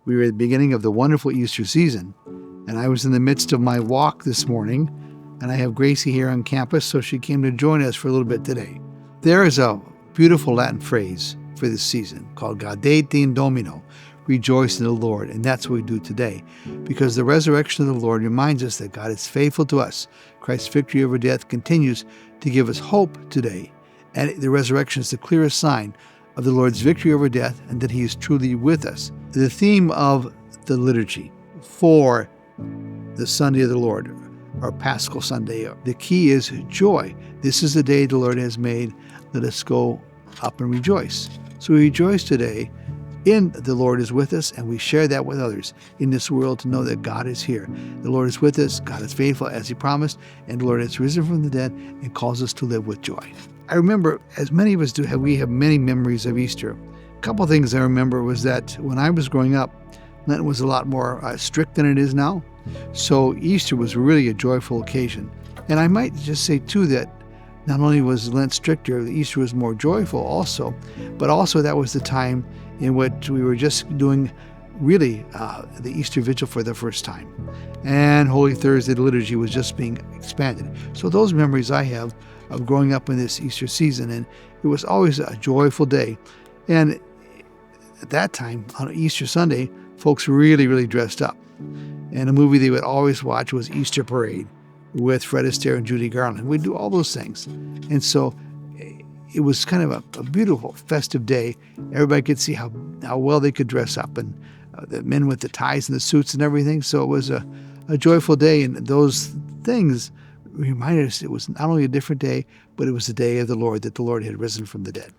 We were at the beginning of the wonderful Easter season, and I was in the midst of my walk this morning, and I have Gracie here on campus, so she came to join us for a little bit today. There is a beautiful Latin phrase for this season called Gaudete Domino, rejoice in the Lord, and that's what we do today, because the resurrection of the Lord reminds us that God is faithful to us. Christ's victory over death continues to give us hope today, and the resurrection is the clearest sign of the Lord's victory over death and that he is truly with us. The theme of the liturgy for the Sunday of the Lord, or Paschal Sunday, the key is joy. This is the day the Lord has made. Let us go up and rejoice. So we rejoice today in the Lord is with us, and we share that with others in this world to know that God is here. The Lord is with us, God is faithful as he promised, and the Lord has risen from the dead and calls us to live with joy. I remember, as many of us do, we have many memories of Easter. A couple of things I remember was that when I was growing up, Lent was a lot more strict than it is now. So Easter was really a joyful occasion. And I might just say, too, that not only was Lent stricter, Easter was more joyful also, but also that was the time in which we were just doing really the Easter Vigil for the first time. And Holy Thursday, the liturgy was just being expanded. So those memories I have of growing up in this Easter season, and it was always a joyful day. And at that time, on Easter Sunday, folks really, really dressed up. And a movie they would always watch was Easter Parade with Fred Astaire and Judy Garland. We'd do all those things. And so it was kind of a beautiful, festive day. Everybody could see how well they could dress up, and the men with the ties and the suits and everything. So it was a joyful day, and those things reminded us it was not only a different day, but it was the day of the Lord, that the Lord had risen from the dead.